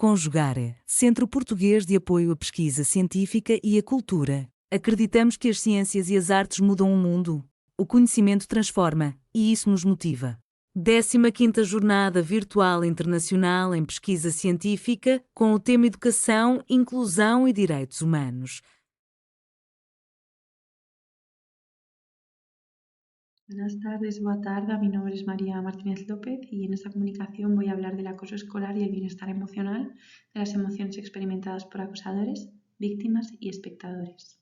Conjugar, Centro Português de Apoio à Pesquisa Científica e à Cultura. Acreditamos que as ciências e as artes mudam o mundo. O conhecimento transforma, e isso nos motiva. 15ª Jornada Virtual Internacional em Pesquisa Científica, com o tema Educação, Inclusão e Direitos Humanos. Buenas tardes, boa tarde. Mi nombre es María Martínez López y en esta comunicación voy a hablar del acoso escolar y el bienestar emocional, de las emociones experimentadas por acosadores, víctimas y espectadores.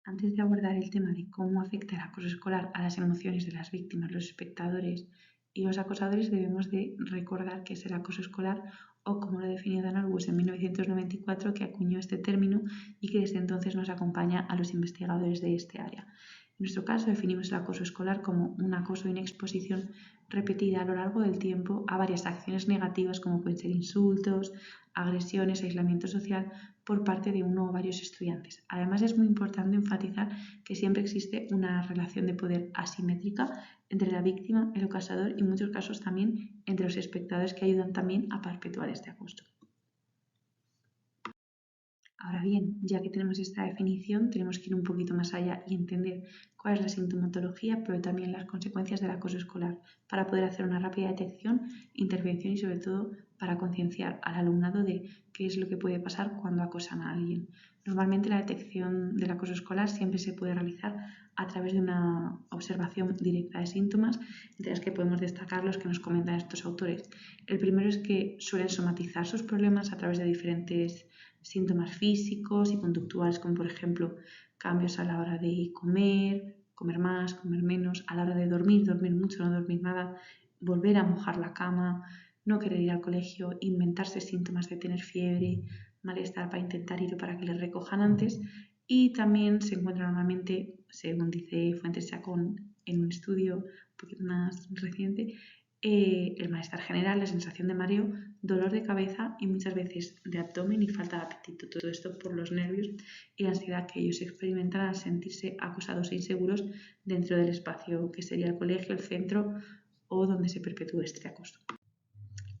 Antes de abordar el tema de cómo afecta el acoso escolar a las emociones de las víctimas, los espectadores y los acosadores, debemos de recordar qué es el acoso escolar o como lo definió Dan Arbus en 1994, que acuñó este término y que desde entonces nos acompaña a los investigadores de este área. En nuestro caso definimos el acoso escolar como un acoso y una exposición repetida a lo largo del tiempo a varias acciones negativas como pueden ser insultos, agresiones, aislamiento social por parte de uno o varios estudiantes. Además es muy importante enfatizar que siempre existe una relación de poder asimétrica entre la víctima, el acosador y en muchos casos también entre los espectadores que ayudan también a perpetuar este acoso. Ahora bien, ya que tenemos esta definición, tenemos que ir un poquito más allá y entender cuál es la sintomatología, pero también las consecuencias del acoso escolar, para poder hacer una rápida detección, intervención y sobre todo para concienciar al alumnado de qué es lo que puede pasar cuando acosan a alguien. Normalmente la detección del acoso escolar siempre se puede realizar a través de una observación directa de síntomas, entre las que podemos destacar los que nos comentan estos autores. El primero es que suelen somatizar sus problemas a través de diferentes síntomas físicos y conductuales, como por ejemplo cambios a la hora de comer, comer más, comer menos, a la hora de dormir, dormir mucho, no dormir nada, volver a mojar la cama, no querer ir al colegio, inventarse síntomas de tener fiebre, malestar para intentar ir o para que les recojan antes. Y también se encuentra normalmente, según dice Fuentes Chacón en un estudio un poquito más reciente, el malestar general, la sensación de mareo, dolor de cabeza y muchas veces de abdomen y falta de apetito. Todo esto por los nervios y la ansiedad que ellos experimentan al sentirse acosados e inseguros dentro del espacio que sería el colegio, el centro o donde se perpetúe este acoso.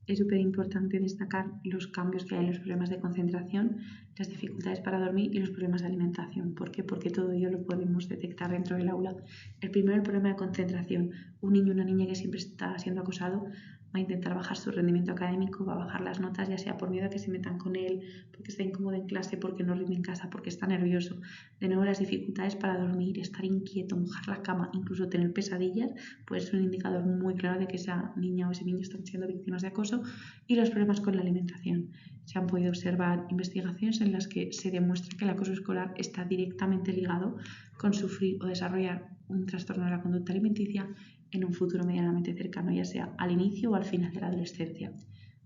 Es súper importante destacar los cambios que hay en los problemas de concentración, las dificultades para dormir y los problemas de alimentación. ¿Por qué? Porque todo ello lo podemos detectar dentro del aula. El primero, el problema de concentración. Un niño o una niña que siempre está siendo acosado va a intentar bajar su rendimiento académico, va a bajar las notas, ya sea por miedo a que se metan con él, porque está incómodo en clase, porque no rinde en casa, porque está nervioso. De nuevo, las dificultades para dormir, estar inquieto, mojar la cama, incluso tener pesadillas, puede ser un indicador muy claro de que esa niña o ese niño están siendo víctimas de acoso. Y los problemas con la alimentación. Se han podido observar investigaciones en las que se demuestra que el acoso escolar está directamente ligado con sufrir o desarrollar un trastorno de la conducta alimenticia en un futuro medianamente cercano, ya sea al inicio o al final de la adolescencia.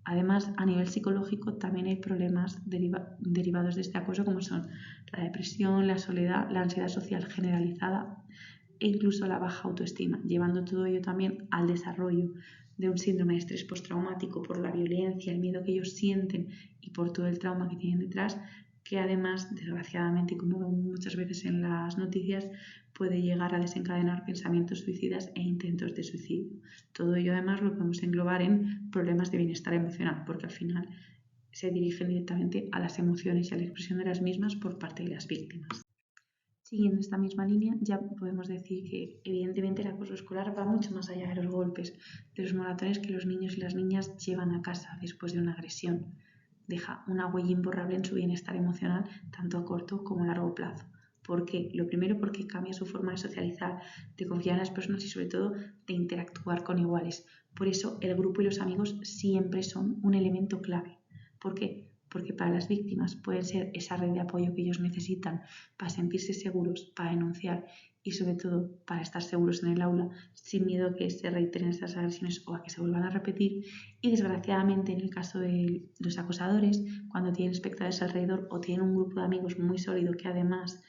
Además, a nivel psicológico también hay problemas derivados de este acoso, como son la depresión, la soledad, la ansiedad social generalizada e incluso la baja autoestima, llevando todo ello también al desarrollo de un síndrome de estrés postraumático por la violencia, el miedo que ellos sienten y por todo el trauma que tienen detrás, que además, desgraciadamente, y como vemos muchas veces en las noticias, puede llegar a desencadenar pensamientos suicidas e intentos de suicidio. Todo ello además lo podemos englobar en problemas de bienestar emocional, porque al final se dirigen directamente a las emociones y a la expresión de las mismas por parte de las víctimas. Siguiendo esta misma línea, ya podemos decir que evidentemente el acoso escolar va mucho más allá de los golpes, de los moratones que los niños y las niñas llevan a casa después de una agresión. Deja una huella imborrable en su bienestar emocional, tanto a corto como a largo plazo. ¿Por qué? Lo primero, porque cambia su forma de socializar, de confiar en las personas y sobre todo de interactuar con iguales. Por eso el grupo y los amigos siempre son un elemento clave. ¿Por qué? Porque para las víctimas pueden ser esa red de apoyo que ellos necesitan para sentirse seguros, para denunciar y sobre todo para estar seguros en el aula sin miedo a que se reiteren esas agresiones o a que se vuelvan a repetir. Y desgraciadamente en el caso de los acosadores, cuando tienen espectadores alrededor o tienen un grupo de amigos muy sólido que además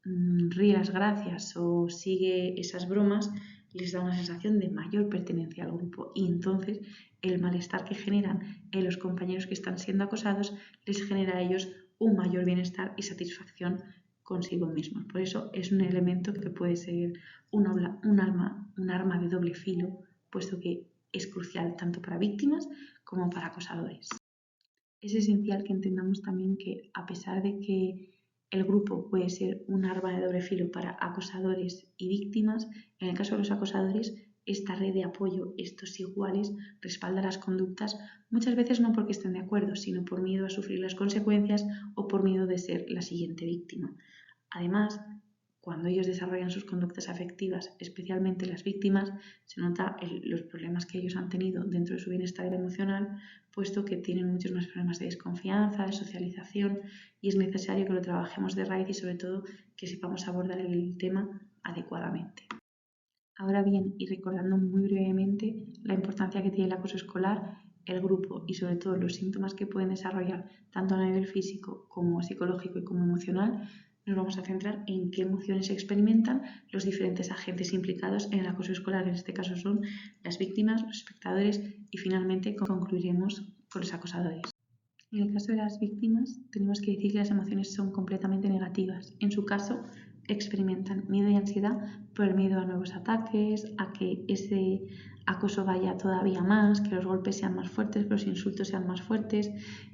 ríe las gracias o sigue esas bromas, les da una sensación de mayor pertenencia al grupo y entonces el malestar que generan en los compañeros que están siendo acosados les genera a ellos un mayor bienestar y satisfacción consigo mismos. Por eso es un elemento que puede ser un arma de doble filo, puesto que es crucial tanto para víctimas como para acosadores. Es esencial que entendamos también que a pesar de que el grupo puede ser un arma de doble filo para acosadores y víctimas, en el caso de los acosadores, esta red de apoyo, estos iguales, respalda las conductas, muchas veces no porque estén de acuerdo, sino por miedo a sufrir las consecuencias o por miedo de ser la siguiente víctima. Además, cuando ellos desarrollan sus conductas afectivas, especialmente las víctimas, se nota los problemas que ellos han tenido dentro de su bienestar emocional, puesto que tienen muchos más problemas de desconfianza, de socialización, y es necesario que lo trabajemos de raíz y sobre todo que sepamos abordar el tema adecuadamente. Ahora bien, y recordando muy brevemente la importancia que tiene el acoso escolar, el grupo y sobre todo los síntomas que pueden desarrollar tanto a nivel físico como psicológico y como emocional, nos vamos a centrar en qué emociones experimentan los diferentes agentes implicados en el acoso escolar. En este caso son las víctimas, los espectadores y finalmente concluiremos con los acosadores. En el caso de las víctimas, tenemos que decir que las emociones son completamente negativas. En su caso, experimentan miedo y ansiedad por el miedo a nuevos ataques, a que ese acoso vaya todavía más, que los golpes sean más fuertes, que los insultos sean más fuertes,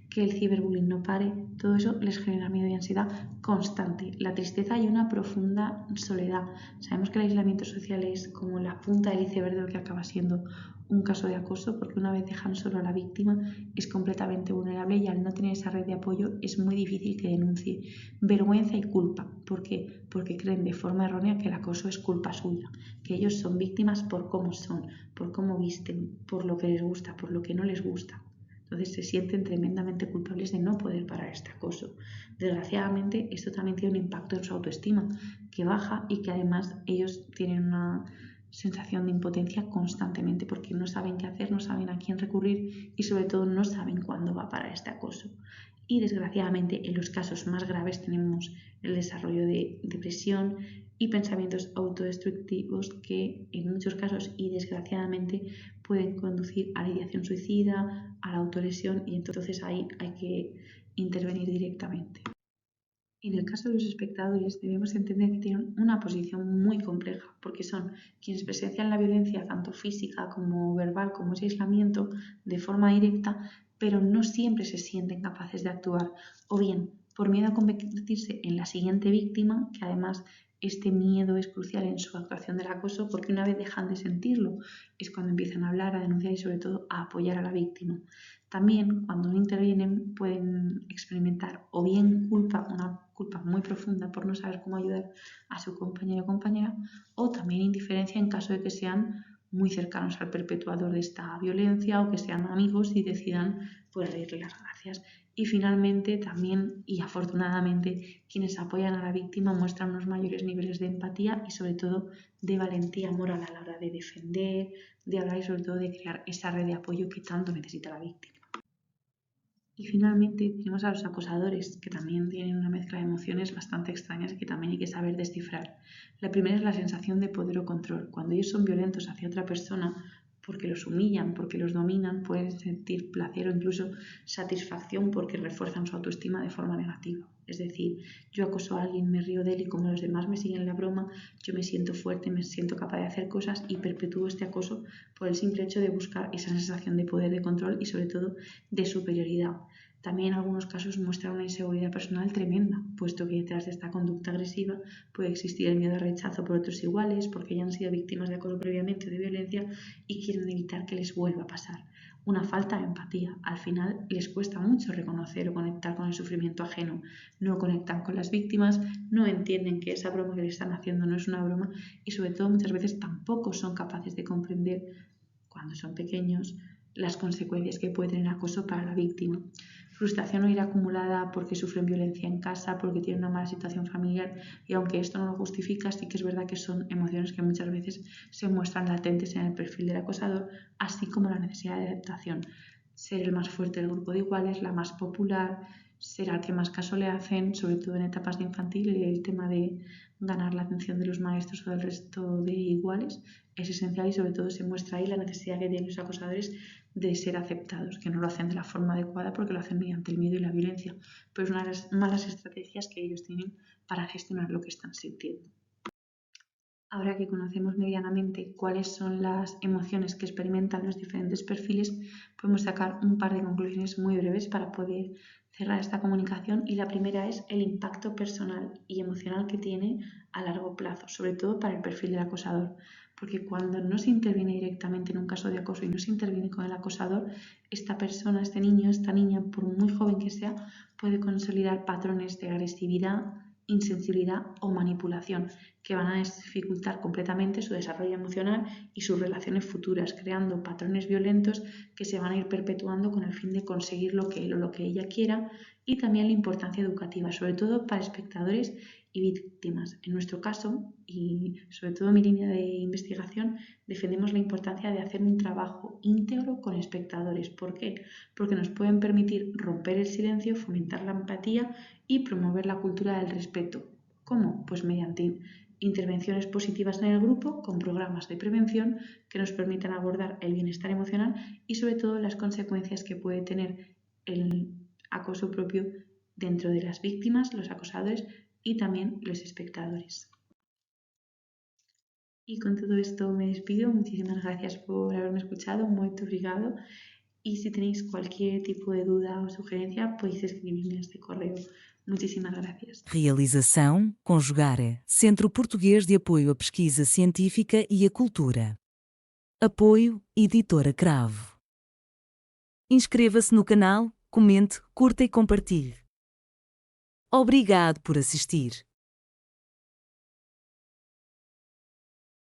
que el ciberbullying no pare. Todo eso les genera miedo y ansiedad constante. La tristeza y una profunda soledad. Sabemos que el aislamiento social es como la punta del iceberg de lo que acaba siendo un caso de acoso, porque una vez dejan solo a la víctima es completamente vulnerable y al no tener esa red de apoyo es muy difícil que denuncie. Vergüenza y culpa. ¿Por qué? Porque creen de forma errónea que el acoso es culpa suya, que ellos son víctimas por cómo son, por cómo visten, por lo que les gusta, por lo que no les gusta. Entonces se sienten tremendamente culpables de no poder parar este acoso. Desgraciadamente, esto también tiene un impacto en su autoestima, que baja y que además ellos tienen una sensación de impotencia constantemente porque no saben qué hacer, no saben a quién recurrir y sobre todo no saben cuándo va a parar este acoso. Y desgraciadamente en los casos más graves tenemos el desarrollo de depresión y pensamientos autodestructivos que en muchos casos y desgraciadamente pueden conducir a la ideación suicida, a la autolesión y entonces ahí hay que intervenir directamente. En el caso de los espectadores debemos entender que tienen una posición muy compleja porque son quienes presencian la violencia tanto física como verbal como ese aislamiento de forma directa, pero no siempre se sienten capaces de actuar o bien por miedo a convertirse en la siguiente víctima, que además este miedo es crucial en su actuación del acoso porque una vez dejan de sentirlo es cuando empiezan a hablar, a denunciar y sobre todo a apoyar a la víctima. También cuando no intervienen pueden experimentar o bien una culpa muy profunda por no saber cómo ayudar a su compañero o compañera, o también indiferencia en caso de que sean muy cercanos al perpetuador de esta violencia o que sean amigos y decidan pues reírle las gracias. Y finalmente también y afortunadamente quienes apoyan a la víctima muestran unos mayores niveles de empatía y sobre todo de valentía moral a la hora de defender, de hablar y sobre todo de crear esa red de apoyo que tanto necesita la víctima. Y finalmente tenemos a los acosadores, que también tienen una mezcla de emociones bastante extrañas que también hay que saber descifrar. La primera es la sensación de poder o control. Cuando ellos son violentos hacia otra persona porque los humillan, porque los dominan, pueden sentir placer o incluso satisfacción porque refuerzan su autoestima de forma negativa. Es decir, yo acoso a alguien, me río de él y como los demás me siguen la broma, yo me siento fuerte, me siento capaz de hacer cosas y perpetúo este acoso por el simple hecho de buscar esa sensación de poder, de control y sobre todo de superioridad. También en algunos casos muestra una inseguridad personal tremenda, puesto que detrás de esta conducta agresiva puede existir el miedo al rechazo por otros iguales, porque ya han sido víctimas de acoso previamente o de violencia y quieren evitar que les vuelva a pasar. Una falta de empatía. Al final les cuesta mucho reconocer o conectar con el sufrimiento ajeno. No conectan con las víctimas, no entienden que esa broma que les están haciendo no es una broma y sobre todo muchas veces tampoco son capaces de comprender, cuando son pequeños, las consecuencias que puede tener el acoso para la víctima. Frustración o ira acumulada porque sufren violencia en casa, porque tienen una mala situación familiar y aunque esto no lo justifica, sí que es verdad que son emociones que muchas veces se muestran latentes en el perfil del acosador, así como la necesidad de adaptación. Ser el más fuerte del grupo de iguales, la más popular, ser al que más caso le hacen, sobre todo en etapas de infantil, el tema de ganar la atención de los maestros o del resto de iguales es esencial y sobre todo se muestra ahí la necesidad que tienen los acosadores de ser aceptados, que no lo hacen de la forma adecuada porque lo hacen mediante el miedo y la violencia, pero es una de las malas estrategias que ellos tienen para gestionar lo que están sintiendo. Ahora que conocemos medianamente cuáles son las emociones que experimentan los diferentes perfiles, podemos sacar un par de conclusiones muy breves para poder cerrar esta comunicación. Y la primera es el impacto personal y emocional que tiene a largo plazo, sobre todo para el perfil del acosador. Porque cuando no se interviene directamente en un caso de acoso y no se interviene con el acosador, esta persona, este niño, esta niña, por muy joven que sea, puede consolidar patrones de agresividad, insensibilidad o manipulación que van a dificultar completamente su desarrollo emocional y sus relaciones futuras, creando patrones violentos que se van a ir perpetuando con el fin de conseguir lo que él o lo que ella quiera, y también la importancia educativa, sobre todo para espectadores y víctimas. En nuestro caso, y sobre todo en mi línea de investigación, defendemos la importancia de hacer un trabajo íntegro con espectadores. ¿Por qué? Porque nos pueden permitir romper el silencio, fomentar la empatía y promover la cultura del respeto. ¿Cómo? Pues mediante intervenciones positivas en el grupo con programas de prevención que nos permitan abordar el bienestar emocional y sobre todo las consecuencias que puede tener el acoso propio dentro de las víctimas, los acosadores y también los espectadores. Y con todo esto me despido. Muchísimas gracias por haberme escuchado. Muy obrigado. Y si tenéis cualquier tipo de duda o sugerencia, podéis escribirme a este correo. Muchísimas gracias. Realização Conjugare, Centro Português de Apoio à Pesquisa Científica e à Cultura. Apoio Editora Cravo. Inscreva-se no canal, comente, curta e compartilhe. Obrigado por assistir.